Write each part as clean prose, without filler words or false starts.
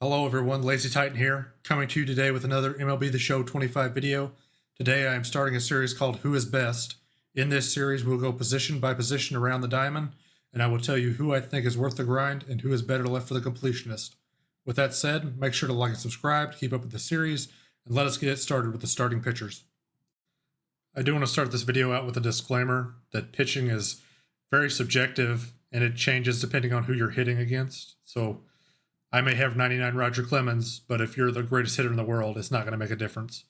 Hello everyone, Lazy Titan here, coming to you today with another MLB The Show 25 video. Today I am starting a series called Who is Best. In this series we'll go position by position around the diamond, and I will tell you who I think is worth the grind and who is better left for the completionist. With that said, make sure to like and subscribe to keep up with the series, and let us get started with the starting pitchers. I do want to start this video out with a disclaimer that pitching is very subjective and it changes depending on who you're hitting against. So I may have 99 Roger Clemens, but if you're the greatest hitter in the world, it's not going to make a difference.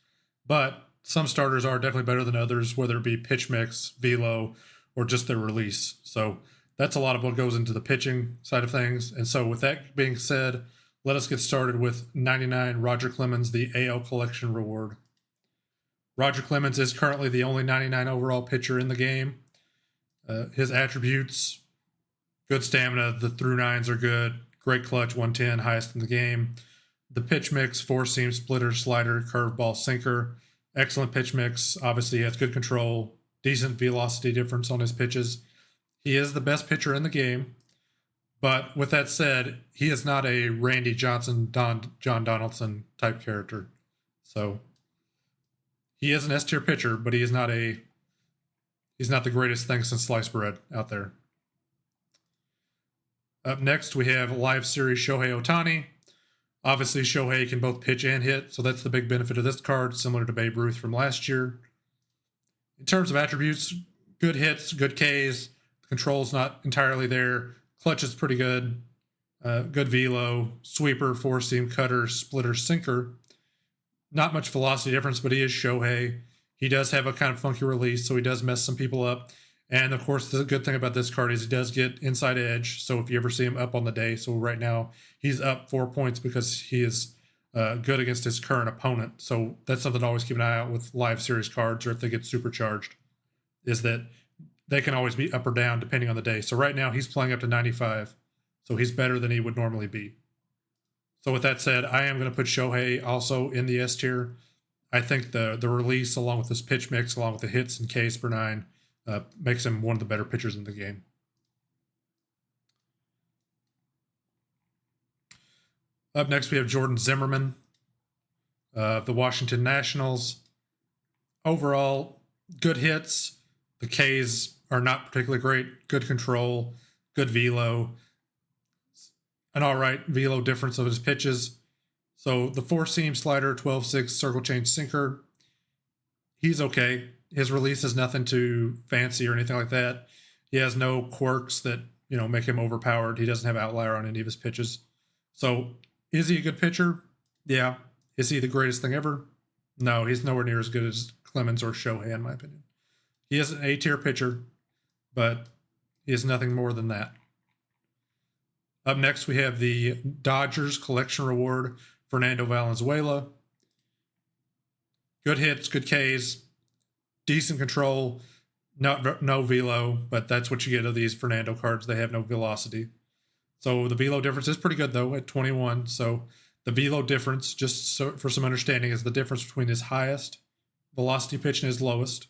But some starters are definitely better than others, whether it be pitch mix, velo, or just their release. So that's a lot of what goes into the pitching side of things. And so with that being said, let us get started with 99 Roger Clemens, the AL Collection Reward. Roger Clemens is currently the only 99 overall pitcher in the game. His attributes, good stamina, the through nines are good. Great clutch, 110, highest in the game. The pitch mix, four seam, splitter, slider, curveball, sinker. Excellent pitch mix. Obviously, he has good control, decent velocity difference on his pitches. He is the best pitcher in the game. But with that said, he is not a Randy Johnson, John Donaldson type character. So he is an S-tier pitcher, but he's not the greatest thing since sliced bread out there. Up next, we have live series Shohei Ohtani. Obviously, Shohei can both pitch and hit, so that's the big benefit of this card, similar to Babe Ruth from last year. In terms of attributes, good hits, good Ks. Control's not entirely there. Clutch is pretty good. Good velo, sweeper, four-seam, cutter, splitter, sinker. Not much velocity difference, but he is Shohei. He does have a kind of funky release, so he does mess some people up. And of course, the good thing about this card is he does get inside edge. So if you ever see him up on the day, so right now he's up 4 points because he is good against his current opponent. So that's something to always keep an eye out with live series cards, or if they get supercharged, is that they can always be up or down depending on the day. So right now he's playing up to 95. So he's better than he would normally be. So with that said, I am going to put Shohei also in the S tier. I think the release, along with this pitch mix, along with the hits and Ks per nine, makes him one of the better pitchers in the game. Up next, we have Jordan Zimmerman of the Washington Nationals. Overall, good hits. The Ks are not particularly great. Good control, good velo, an all right velo difference of his pitches. So the four-seam slider, 12-6 circle change sinker, he's okay. His release is nothing too fancy or anything like that. He has no quirks that, make him overpowered. He doesn't have outlier on any of his pitches. So is he a good pitcher? Yeah. Is he the greatest thing ever? No, he's nowhere near as good as Clemens or Shohei, in my opinion. He is an A-tier pitcher, but he is nothing more than that. Up next, we have the Dodgers Collection Reward, Fernando Valenzuela. Good hits, good Ks, decent control, no velo, but that's what you get of these Fernando cards. They have no velocity. So the velo difference is pretty good, though, at 21. So the velo difference, for some understanding, is the difference between his highest velocity pitch and his lowest.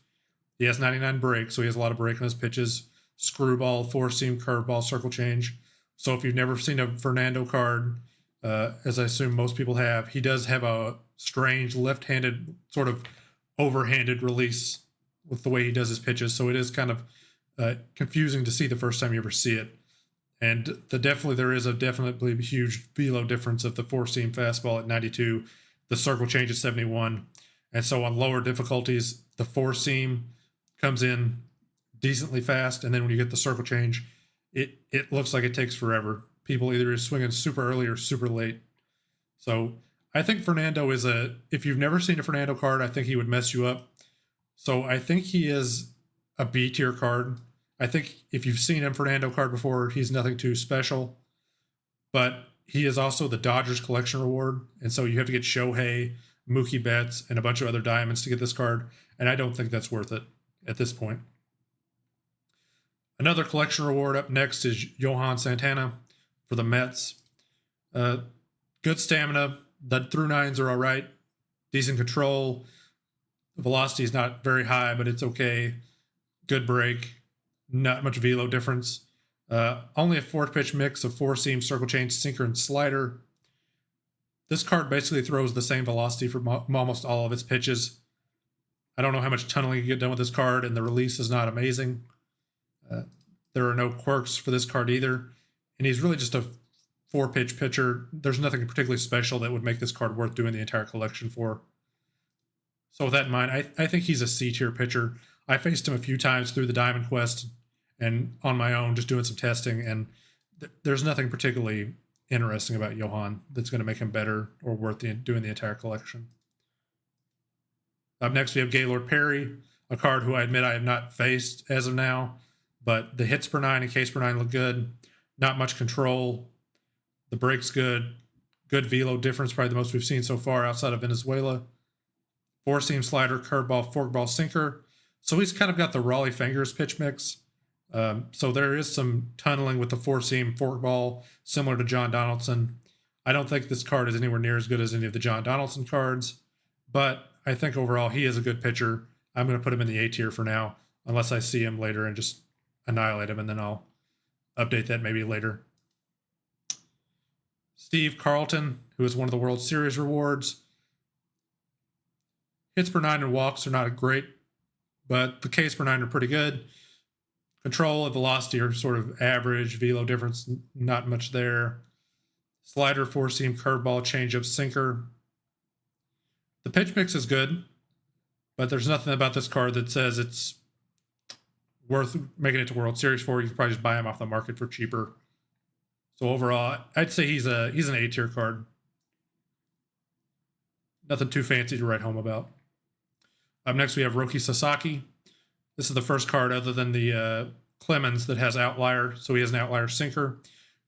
He has 99 break, so he has a lot of break in his pitches. Screwball, four-seam, curveball, circle change. So if you've never seen a Fernando card, as I assume most people have, he does have a strange left-handed, sort of overhanded release with the way he does his pitches. So it is kind of confusing to see the first time you ever see it. And there is a definitely huge velo difference of the four-seam fastball at 92, the circle change at 71. And so on lower difficulties, the four-seam comes in decently fast, and then when you get the circle change, it looks like it takes forever. People either is swinging super early or super late. So I think Fernando is if you've never seen a Fernando card, I think he would mess you up. So I think he is a B tier card. I think if you've seen a Fernando card before, he's nothing too special. But he is also the Dodgers Collection Reward. And so you have to get Shohei, Mookie Betts, and a bunch of other diamonds to get this card. And I don't think that's worth it at this point. Another collection reward up next is Johan Santana for the Mets. Good stamina. The through nines are all right. Decent control. The velocity is not very high, but it's okay. Good break. Not much velo difference. Only a four pitch mix of four seam, circle change, sinker, and slider. This card basically throws the same velocity for almost all of its pitches. I don't know how much tunneling you get done with this card, and the release is not amazing. There are no quirks for this card either, and he's really just a 4-pitch pitcher. There's nothing particularly special that would make this card worth doing the entire collection for. So with that in mind, I think he's a C-tier pitcher. I faced him a few times through the Diamond Quest and on my own, just doing some testing, and there's nothing particularly interesting about Johan that's going to make him better or worth doing the entire collection. Up next, we have Gaylord Perry, a card who I admit I have not faced as of now, but the hits per 9 and Ks per 9 look good. Not much control. The break's good. Good velo difference, probably the most we've seen so far outside of Venezuela. 4-seam slider, curveball, forkball, sinker. So he's kind of got the Raleigh Fingers pitch mix. So there is some tunneling with the 4-seam forkball, similar to John Donaldson. I don't think this card is anywhere near as good as any of the John Donaldson cards, but I think overall he is a good pitcher. I'm going to put him in the A tier for now, unless I see him later and just annihilate him, and then I'll update that maybe later. Steve Carlton, who is one of the World Series rewards. Hits per 9 and walks are not great, but the Ks per 9 are pretty good. Control and velocity are sort of average. Velo difference, not much there. Slider, 4-seam, curveball, changeup, sinker. The pitch mix is good, but there's nothing about this card that says it's worth making it to World Series for. You can probably just buy him off the market for cheaper. So overall, I'd say he's an A-tier card. Nothing too fancy to write home about. Up next, we have Roki Sasaki. This is the first card other than the Clemens that has outlier, so he has an outlier sinker.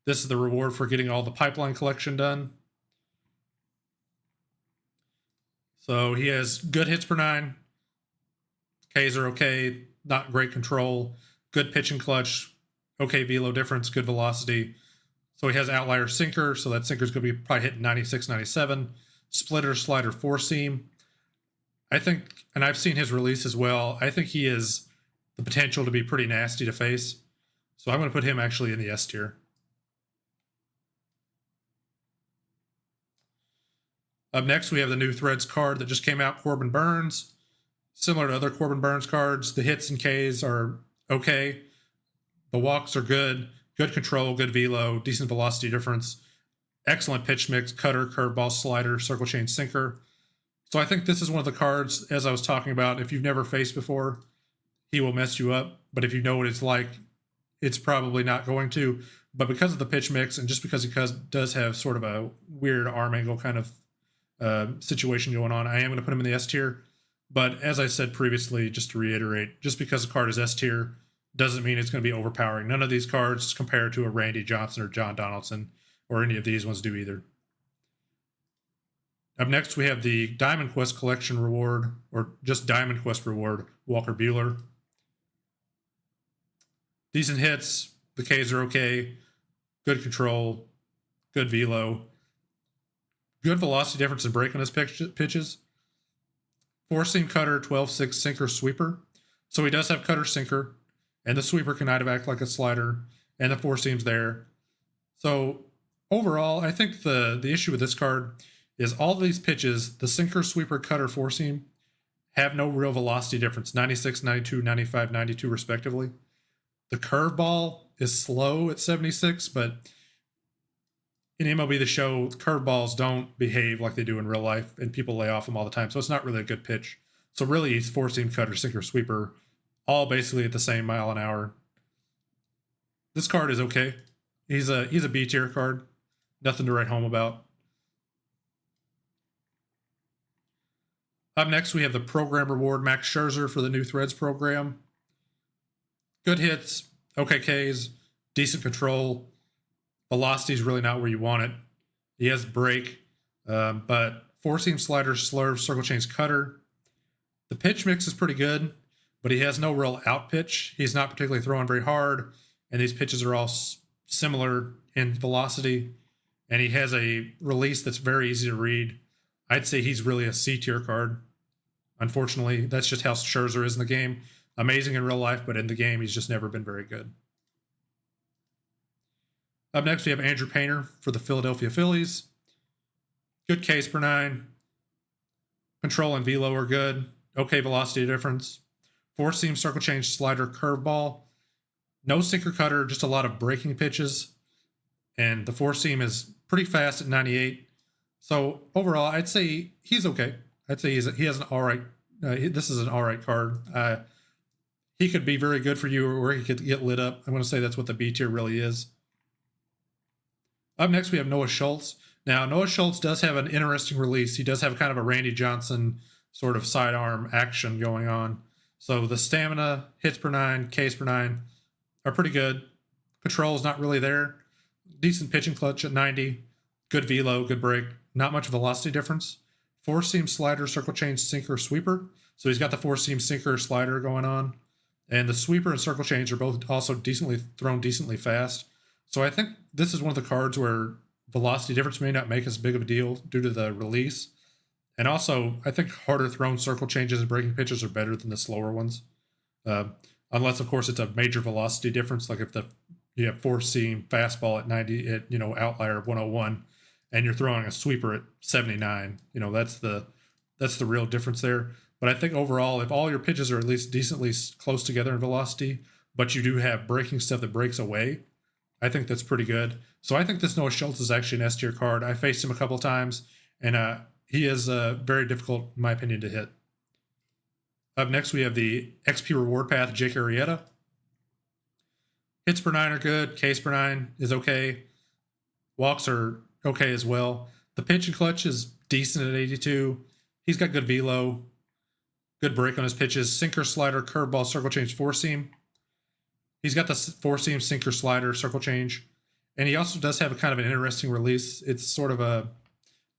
This is the reward for getting all the pipeline collection done. So he has good hits per 9. Ks are okay, not great control. Good pitching clutch, okay velo difference, good velocity. So he has outlier sinker, so that sinker's going to be probably hitting 96, 97. Splitter, slider, 4-seam. I think, and I've seen his release as well, I think he has the potential to be pretty nasty to face. So I'm going to put him actually in the S tier. Up next, we have the new Threads card that just came out, Corbin Burns. Similar to other Corbin Burns cards, the hits and Ks are okay. The walks are good. Good control, good velo, decent velocity difference. Excellent pitch mix, cutter, curveball, slider, circle chain, sinker. So I think this is one of the cards, as I was talking about, if you've never faced before, he will mess you up. But if you know what it's like, it's probably not going to. But because of the pitch mix and just because he does have sort of a weird arm angle kind of situation going on, I am going to put him in the S tier. But as I said previously, just to reiterate, just because a card is S tier doesn't mean it's going to be overpowering. None of these cards compared to a Randy Johnson or John Donaldson or any of these ones do either. Up next, we have the Diamond Quest Collection reward, or just Diamond Quest reward, Walker Buehler. Decent hits. The Ks are okay. Good control. Good velo. Good velocity difference and break on his pitches. 4-seam cutter, 12-6 sinker sweeper. So he does have cutter sinker, and the sweeper can kind of act like a slider, and the 4-seam's there. So overall, I think the issue with this card is all these pitches, the sinker, sweeper, cutter, 4-seam, have no real velocity difference, 96, 92, 95, 92 respectively. The curveball is slow at 76, but in MLB The Show, curveballs don't behave like they do in real life, and people lay off them all the time, so it's not really a good pitch. So really, he's 4-seam, cutter, sinker, sweeper, all basically at the same mile an hour. This card is okay. He's a B tier card. Nothing to write home about. Up next, we have the program reward, Max Scherzer for the new Threads program. Good hits, okay Ks, decent control. Velocity is really not where you want it. He has break, but 4-seam slider, slurve, circle chains, cutter. The pitch mix is pretty good, but he has no real out pitch. He's not particularly throwing very hard, and these pitches are all similar in velocity, and he has a release that's very easy to read. I'd say he's really a C tier card. Unfortunately, that's just how Scherzer is in the game. Amazing in real life, but in the game, he's just never been very good. Up next, we have Andrew Painter for the Philadelphia Phillies. Good Ks per 9. Control and velo are good. Okay velocity difference. Four seam circle change slider curveball. No sinker cutter, just a lot of breaking pitches. And the four seam is pretty fast at 98. So overall, I'd say he's okay. I'd say he has an all right. This is an all right card. He could be very good for you, or he could get lit up. I'm going to say that's what the B tier really is. Up next, we have Noah Schultz. Now, Noah Schultz does have an interesting release. He does have kind of a Randy Johnson sort of sidearm action going on. So the stamina, hits per 9, Ks per 9 are pretty good. Control is not really there. Decent pitching clutch at 90. Good velo, good break. Not much velocity difference. Four seam slider, circle change, sinker, sweeper. So he's got the four seam sinker slider going on. And the sweeper and circle change are both also thrown decently fast. So I think this is one of the cards where velocity difference may not make as big of a deal due to the release. And also, I think harder thrown circle changes and breaking pitches are better than the slower ones. Unless, of course, it's a major velocity difference, like if you have four seam fastball at 90, at outlier of 101, and you're throwing a sweeper at 79. That's the real difference there. But I think overall, if all your pitches are at least decently close together in velocity, but you do have breaking stuff that breaks away, I think that's pretty good. So I think this Noah Schultz is actually an S tier card. I faced him a couple times, and he is very difficult, in my opinion, to hit. Up next, we have the XP Reward Path, Jake Arrieta. Hits per 9 are good. Ks per 9 is okay. Walks are okay as well. The pitch and clutch is decent at 82. He's got good velo, good break on his pitches. Sinker, slider, curveball, circle change, four seam. He's got the four seam, sinker, slider, circle change. And he also does have a kind of an interesting release. It's sort of a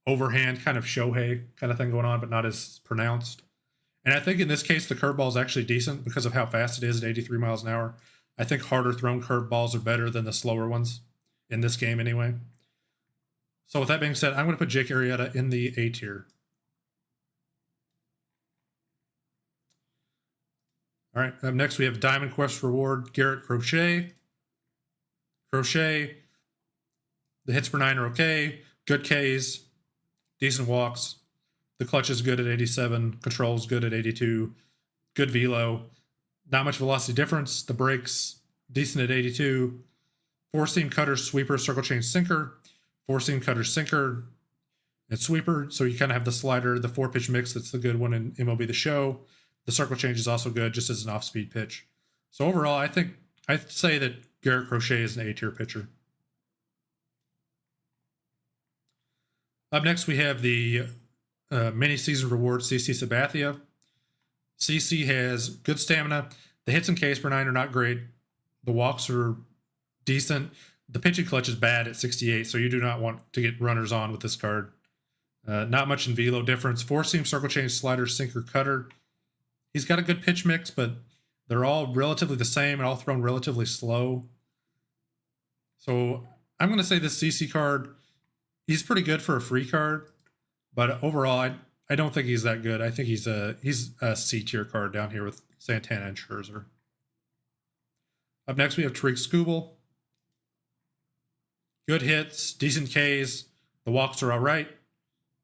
overhand kind of Shohei kind of thing going on, but not as pronounced. And I think in this case, the curveball is actually decent because of how fast it is at 83 miles an hour. I think harder thrown curveballs are better than the slower ones in this game anyway. So with that being said, I'm going to put Jake Arrieta in the A tier. All right, up next we have Diamond Quest Reward, Garrett Crochet. Crochet, the hits per 9 are okay. Good Ks, decent walks. The clutch is good at 87. Control is good at 82. Good velo. Not much velocity difference. The brakes, decent at 82. Four seam cutter, sweeper, circle change, sinker. Four seam cutter, sinker, and sweeper. So you kind of have the slider, the four pitch mix. That's the good one in MLB The Show. The circle change is also good, just as an off speed pitch. So overall, I'd say that Garrett Crochet is an A tier pitcher. Up next, we have the mini season reward, CC Sabathia. CC has good stamina. The hits and Ks per 9 are not great. The walks are decent. The pitching clutch is bad at 68, so you do not want to get runners on with this card. Not much in velo difference. Four seam, circle change, slider, sinker, cutter. He's got a good pitch mix, but they're all relatively the same and all thrown relatively slow. So I'm going to say this CC card, he's pretty good for a free card, but overall, I don't think he's that good. I think he's a C tier card down here with Santana and Scherzer. Up next, we have Tariq Skubal. Good hits, decent Ks. The walks are all right.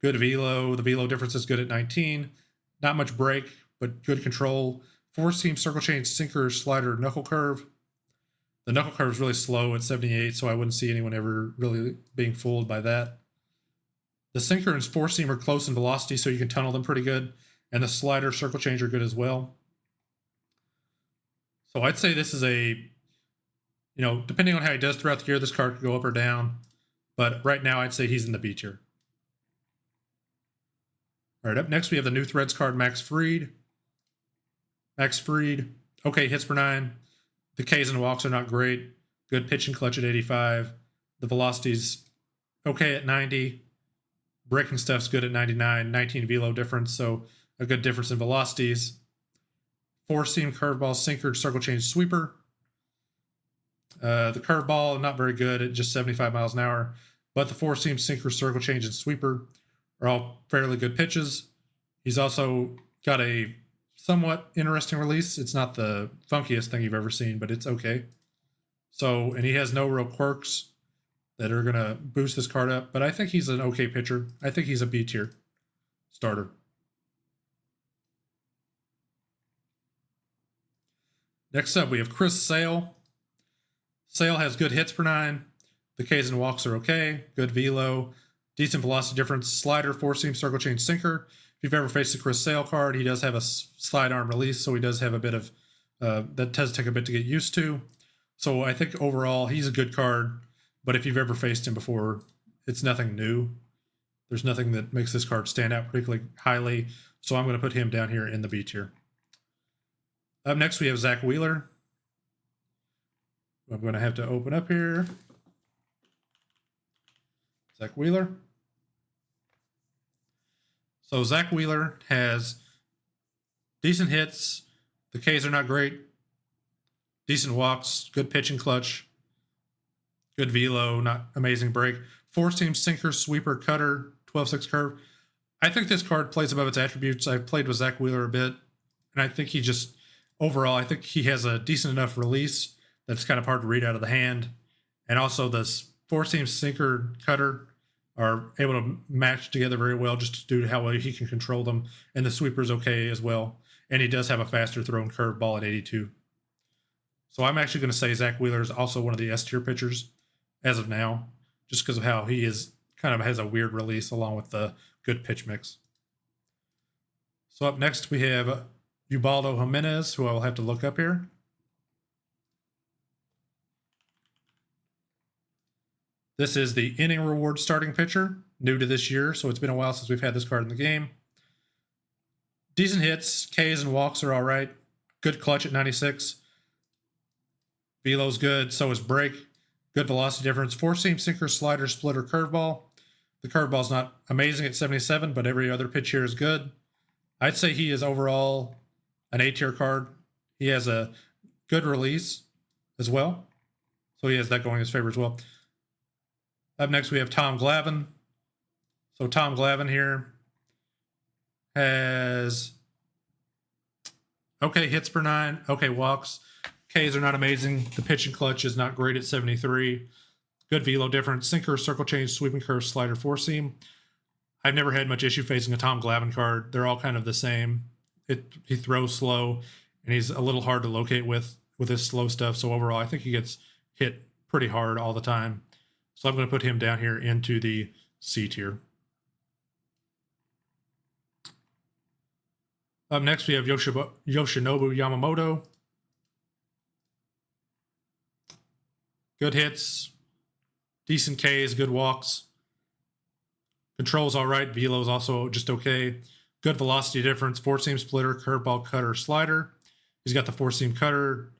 Good velo. The velo difference is good at 19. Not much break, but good control. Four seam, circle change, sinker, slider, knuckle curve. The knuckle curve is really slow at 78, so I wouldn't see anyone ever really being fooled by that. The sinker and four seam are close in velocity, so you can tunnel them pretty good. And the slider, circle change are good as well. So I'd say this is depending on how he does throughout the year, this card could go up or down. But right now, I'd say he's in the B tier. All right, up next, we have the new Threads card, Max Fried. Max Fried, okay, hits per 9. The Ks and walks are not great. Good pitch and clutch at 85. The velocity's okay at 90. Breaking stuff's good at 99. 19 velo difference, so a good difference in velocities. Four seam, curveball, sinker, circle change, sweeper. The curveball, not very good at just 75 miles an hour. But the four seam, sinker, circle change, and sweeper are all fairly good pitches. He's also got a somewhat interesting release. It's not the funkiest thing you've ever seen, but it's okay. So, and he has no real quirks. that are going to boost this card up, but I think he's an okay pitcher. I think he's a B tier starter. Next up, we have Chris Sale. Sale has good hits per 9. The Ks and walks are okay. Good velo. Decent velocity difference. Slider, four-seam, circle change, sinker. If you've ever faced a Chris Sale card, he does have a slide arm release, so he does have a bit of that does take a bit to get used to. So I think overall he's a good card, but if you've ever faced him before, it's nothing new. There's nothing that makes this card stand out particularly highly, so I'm going to put him down here in the B tier. Up next, we have Zach Wheeler. I'm going to have to open up here. Zach Wheeler. So Zach Wheeler has decent hits. The Ks are not great. Decent walks, good pitch and clutch, good velo, not amazing break. Four-seam, sinker, sweeper, cutter, 12-6 curve. I think this card plays above its attributes. I've played with Zach Wheeler a bit, and I think he just, overall, I think he has a decent enough release that's kind of hard to read out of the hand. And also this four-seam, sinker, cutter are able to match together very well just due to how well he can control them. And the sweeper's okay as well. And he does have a faster thrown curve ball at 82. So I'm actually going to say Zach Wheeler is also one of the S-tier pitchers as of now, just because of how he is kind of has a weird release along with the good pitch mix. So up next we have Ubaldo Jimenez, who I will have to look up here. This is the inning reward starting pitcher, new to this year, so it's been a while since we've had this card in the game. Decent hits, Ks and walks are all right. Good clutch at 96. Velo's good, so is break. Good velocity difference. Four-seam, sinker, slider, splitter, curveball. The curveball's not amazing at 77, but every other pitch here is good. I'd say he is overall an A-tier card. He has a good release as well, so he has that going in his favor as well. Up next, we have Tom Glavine. So Tom Glavine here has okay hits per 9, okay walks. Ks are not amazing. The pitch and clutch is not great at 73. Good velo difference. Sinker, circle change, sweeping curve, slider, four seam. I've never had much issue facing a Tom Glavine card. They're all kind of the same. He throws slow, and he's a little hard to locate with his slow stuff. So overall, I think he gets hit pretty hard all the time. So I'm going to put him down here into the C tier. Up next, we have Yoshinobu Yamamoto. Good hits, decent Ks, good walks. Control's all right. Velo's also just okay. Good velocity difference. Four-seam splitter, curveball, cutter, slider. He's got the four-seam cutter,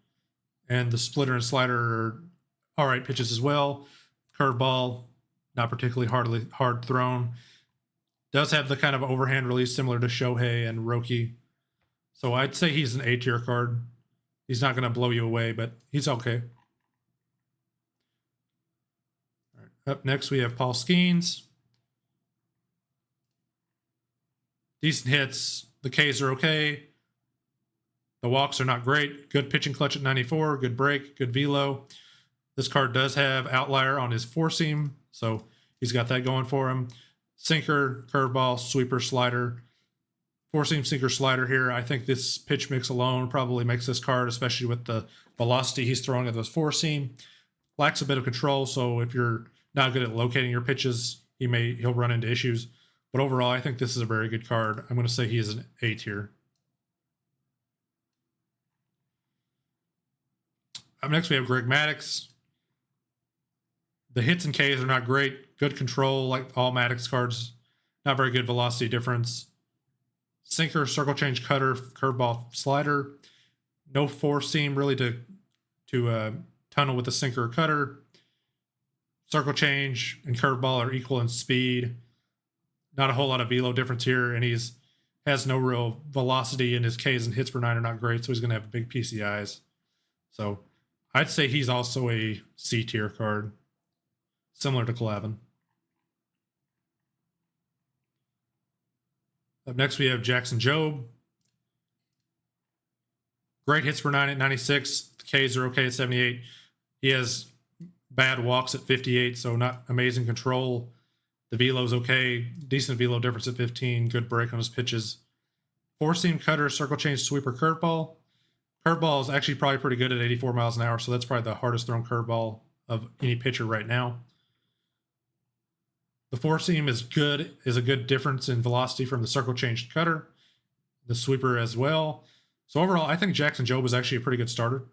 and the splitter and slider are all right pitches as well. Curveball, not particularly hard thrown. Does have the kind of overhand release similar to Shohei and Roki. So I'd say he's an A-tier card. He's not going to blow you away, but he's okay. All right. Up next, we have Paul Skeens. Decent hits. The Ks are okay. The walks are not great. Good pitching clutch at 94. Good break. Good velo. This card does have outlier on his four seam, so he's got that going for him. Sinker, curveball, sweeper, slider. Four seam, sinker, slider here. I think this pitch mix alone probably makes this card, especially with the velocity he's throwing at those four seam. Lacks a bit of control, so if you're not good at locating your pitches, he'll run into issues. But overall, I think this is a very good card. I'm going to say he is an A tier. Up next, we have Greg Maddux. The hits and Ks are not great. Good control, like all Maddux cards. Not very good velocity difference. Sinker, circle change, cutter, curveball, slider. No four seam really to tunnel with the sinker or cutter. Circle change and curveball are equal in speed. Not a whole lot of velo difference here, and has no real velocity, and his Ks and hits per 9 are not great, so he's going to have big PCIs. So I'd say he's also a C tier card, similar to Glavine. Up next, we have Jackson Jobe. Great hits per 9 at 96. The Ks are okay at 78. He has bad walks at 58, so not amazing control. The velo's okay, decent velo difference at 15, good break on his pitches. Four seam cutter, circle change, sweeper, curveball. Curveball is actually probably pretty good at 84 miles an hour, so that's probably the hardest thrown curveball of any pitcher right now. The four seam is good, is a good difference in velocity from the circle change cutter. The sweeper as well. So overall, I think Jackson Jobe is actually a pretty good starter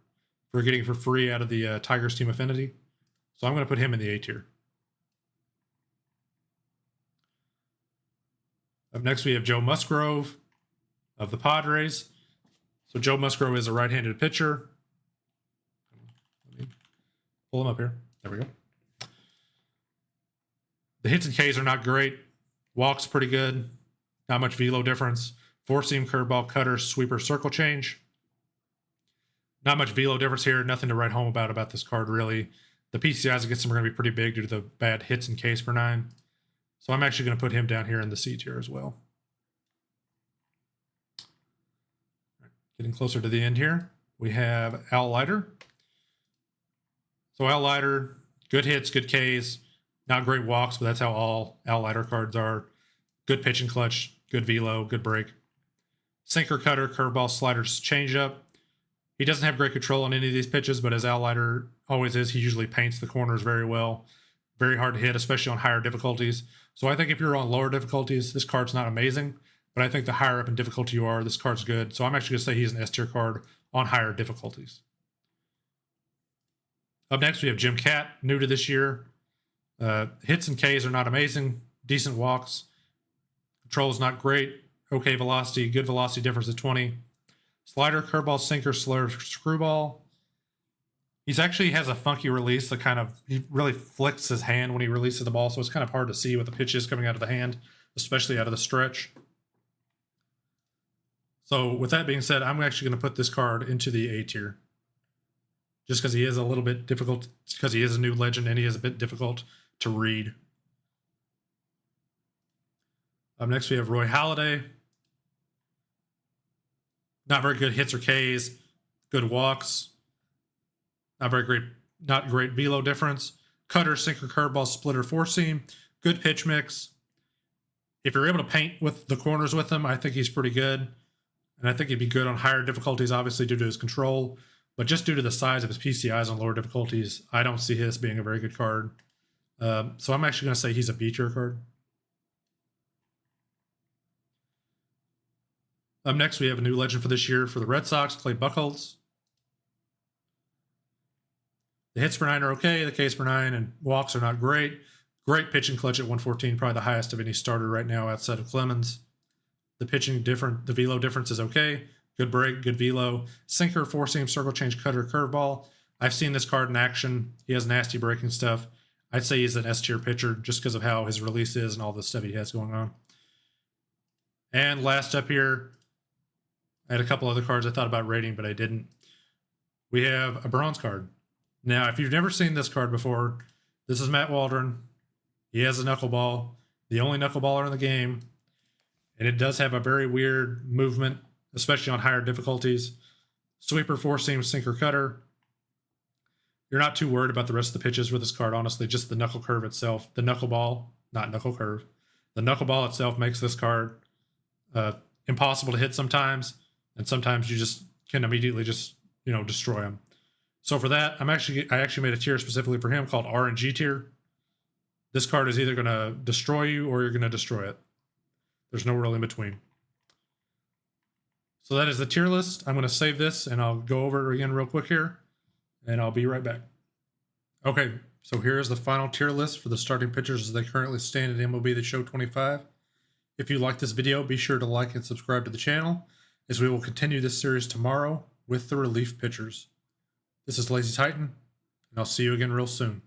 for getting for free out of the Tigers Team Affinity. So I'm going to put him in the A tier. Up next, we have Joe Musgrove of the Padres. So Joe Musgrove is a right-handed pitcher. Let me pull him up here. There we go. The hits and Ks are not great. Walks pretty good. Not much velo difference. Four-seam, curveball, cutter, sweeper, circle change. Not much velo difference here. Nothing to write home about this card, really. The PCIs against him are going to be pretty big due to the bad hits and Ks per 9. So I'm actually going to put him down here in the C tier as well. Getting closer to the end here, we have Al Leiter. So Al Leiter, good hits, good Ks, not great walks, but that's how all Al Leiter cards are. Good pitch and clutch, good velo, good break. Sinker, cutter, curveball, sliders, changeup. He doesn't have great control on any of these pitches, but as Al Leiter always is, he usually paints the corners very well. Very hard to hit, especially on higher difficulties. So I think if you're on lower difficulties, this card's not amazing. But I think the higher up in difficulty you are, this card's good. So I'm actually going to say he's an S tier card on higher difficulties. Up next, we have Jim Kaat, new to this year. Hits and Ks are not amazing. Decent walks. Control is not great. Okay velocity. Good velocity difference at 20. Slider, curveball, sinker, slur, screwball. He's actually has a funky release that he really flicks his hand when he releases the ball. So it's kind of hard to see what the pitch is coming out of the hand, especially out of the stretch. So with that being said, I'm actually going to put this card into the A tier. Just because he is a little bit difficult, because he is a new legend and he is a bit difficult to read. Up next, we have Roy Halladay. Not very good hits or Ks. Good walks. Not great velo difference. Cutter, sinker, curveball, splitter, four seam. Good pitch mix. If you're able to paint with the corners with him, I think he's pretty good. And I think he'd be good on higher difficulties, obviously due to his control. But just due to the size of his PCIs on lower difficulties, I don't see his being a very good card. So I'm actually going to say he's a B tier card. Up next, we have a new legend for this year for the Red Sox, Clay Buchholz. The hits per 9 are okay. The Ks per 9 and walks are not great. Great pitching clutch at 114, probably the highest of any starter right now outside of Clemens. The pitching different, the velo difference is okay. Good break, good velo. Sinker, four seam, circle change, cutter, curveball. I've seen this card in action. He has nasty breaking stuff. I'd say he's an S tier pitcher just because of how his release is and all the stuff he has going on. And last up here, I had a couple other cards I thought about rating, but I didn't. We have a bronze card. Now, if you've never seen this card before, this is Matt Waldron. He has a knuckleball, the only knuckleballer in the game. And it does have a very weird movement, especially on higher difficulties. Sweeper, four seam, sinker, cutter. You're not too worried about the rest of the pitches with this card, honestly. Just the knuckle curve itself, the knuckleball, not knuckle curve. The knuckleball itself makes this card impossible to hit sometimes, and sometimes you just can immediately just destroy him. So for that, I actually made a tier specifically for him called RNG tier. This card is either going to destroy you or you're going to destroy it. There's no real in between. So that is the tier list. I'm going to save this and I'll go over it again real quick here, and I'll be right back. Okay, so here is the final tier list for the starting pitchers as they currently stand at MLB The Show 25. If you like this video, be sure to like and subscribe to the channel, as we will continue this series tomorrow with the relief pitchers. This is Lazy Titan, and I'll see you again real soon.